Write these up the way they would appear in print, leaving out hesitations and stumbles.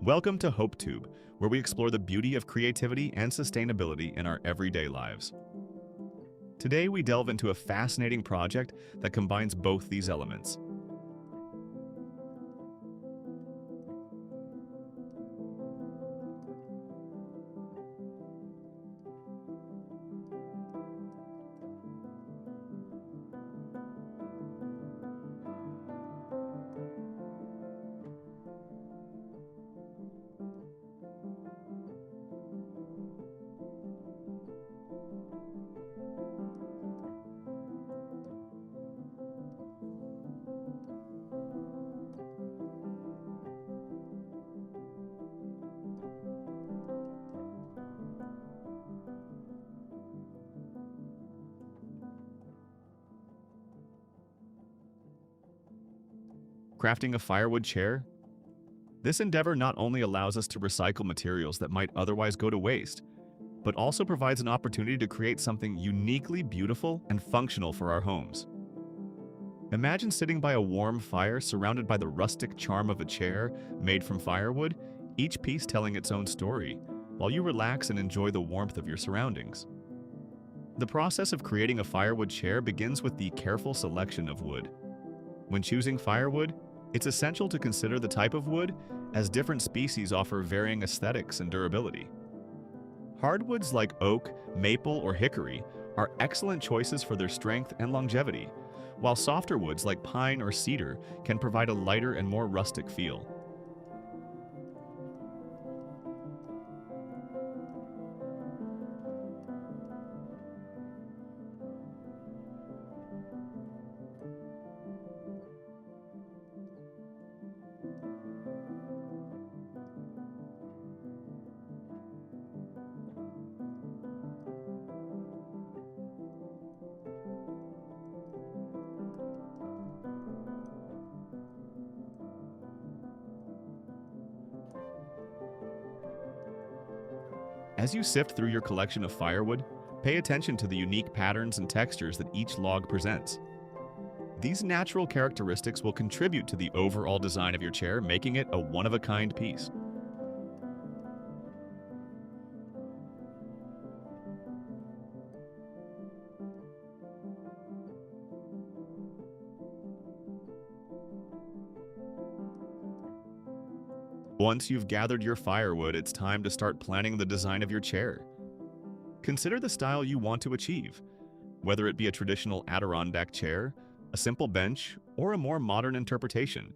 Welcome to HopeTube, where we explore the beauty of creativity and sustainability in our everyday lives. Today, we delve into a fascinating project that combines both these elements. Crafting a firewood chair? This endeavor not only allows us to recycle materials that might otherwise go to waste, but also provides an opportunity to create something uniquely beautiful and functional for our homes. Imagine sitting by a warm fire surrounded by the rustic charm of a chair made from firewood, each piece telling its own story, while you relax and enjoy the warmth of your surroundings. The process of creating a firewood chair begins with the careful selection of wood. When choosing firewood, it's essential to consider the type of wood, as different species offer varying aesthetics and durability. Hardwoods like oak, maple, or hickory are excellent choices for their strength and longevity, while softer woods like pine or cedar can provide a lighter and more rustic feel. As you sift through your collection of firewood, pay attention to the unique patterns and textures that each log presents. These natural characteristics will contribute to the overall design of your chair, making it a one-of-a-kind piece. Once you've gathered your firewood, it's time to start planning the design of your chair. Consider the style you want to achieve, whether it be a traditional Adirondack chair, a simple bench, or a more modern interpretation.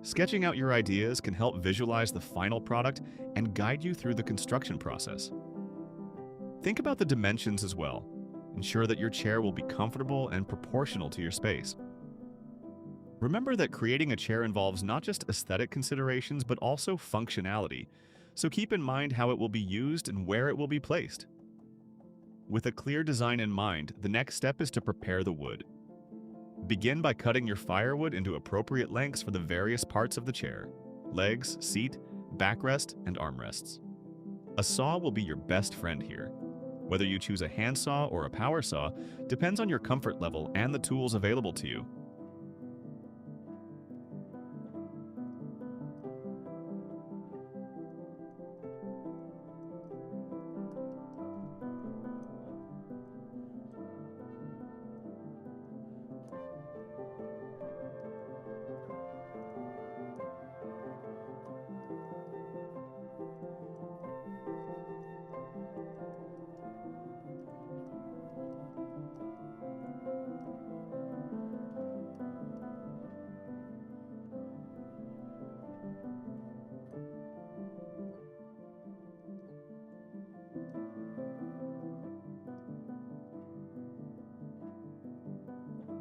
Sketching out your ideas can help visualize the final product and guide you through the construction process. Think about the dimensions as well. Ensure that your chair will be comfortable and proportional to your space. Remember that creating a chair involves not just aesthetic considerations, but also functionality, so keep in mind how it will be used and where it will be placed. With a clear design in mind, the next step is to prepare the wood. Begin by cutting your firewood into appropriate lengths for the various parts of the chair: legs, seat, backrest, and armrests. A saw will be your best friend here. Whether you choose a handsaw or a power saw depends on your comfort level and the tools available to you.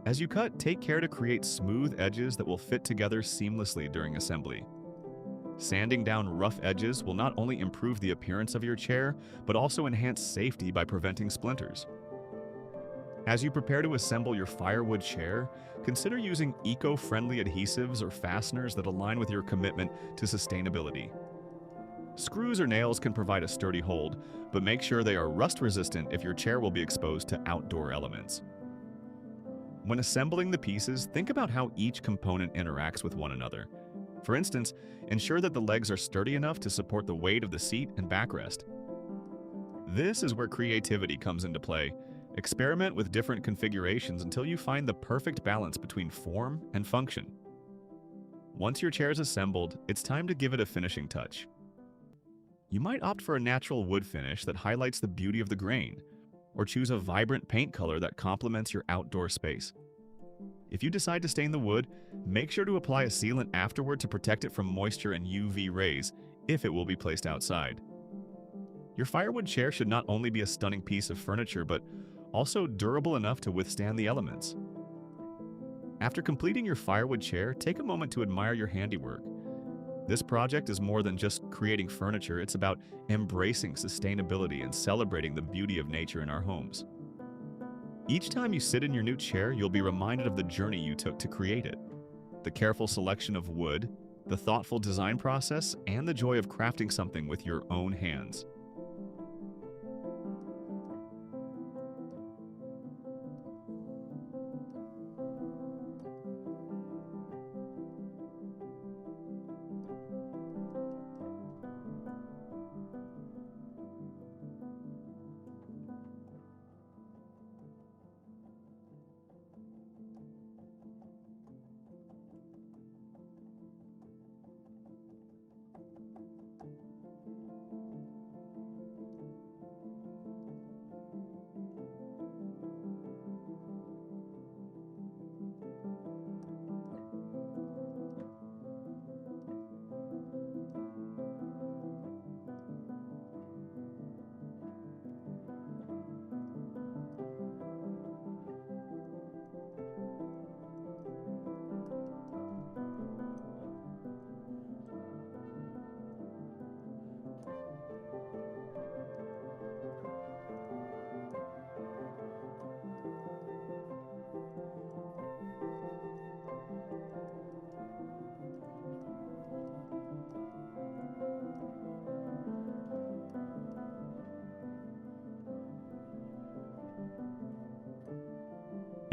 As you cut, take care to create smooth edges that will fit together seamlessly during assembly. Sanding down rough edges will not only improve the appearance of your chair, but also enhance safety by preventing splinters. As you prepare to assemble your Firewood chair, consider using eco-friendly adhesives or fasteners that align with your commitment to sustainability. Screws or nails can provide a sturdy hold, but make sure they are rust-resistant if your chair will be exposed to outdoor elements. When assembling the pieces, think about how each component interacts with one another. For instance, ensure that the legs are sturdy enough to support the weight of the seat and backrest. This is where creativity comes into play. Experiment with different configurations until you find the perfect balance between form and function. Once your chair is assembled, it's time to give it a finishing touch. You might opt for a natural wood finish that highlights the beauty of the grain, or choose a vibrant paint color that complements your outdoor space. If you decide to stain the wood, make sure to apply a sealant afterward to protect it from moisture and UV rays if it will be placed outside. Your Firewood chair should not only be a stunning piece of furniture, but also durable enough to withstand the elements. After completing your Firewood chair, take a moment to admire your handiwork. This project is more than just creating furniture, it's about embracing sustainability and celebrating the beauty of nature in our homes. Each time you sit in your new chair, you'll be reminded of the journey you took to create it. The careful selection of wood, the thoughtful design process, and the joy of crafting something with your own hands.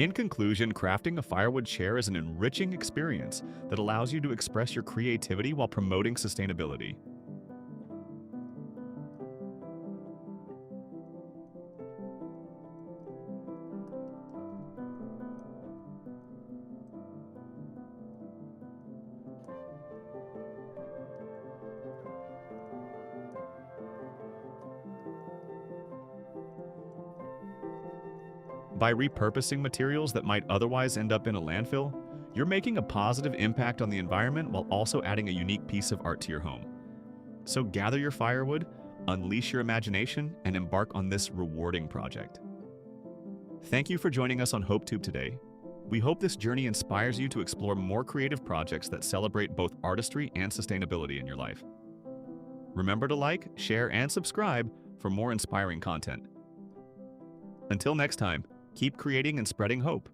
In conclusion, crafting a Firewood chair is an enriching experience that allows you to express your creativity while promoting sustainability. By repurposing materials that might otherwise end up in a landfill, you're making a positive impact on the environment while also adding a unique piece of art to your home. So gather your firewood, unleash your imagination, and embark on this rewarding project. Thank you for joining us on HopeTube today. We hope this journey inspires you to explore more creative projects that celebrate both artistry and sustainability in your life. Remember to like, share, and subscribe for more inspiring content. Until next time, keep creating and spreading hope.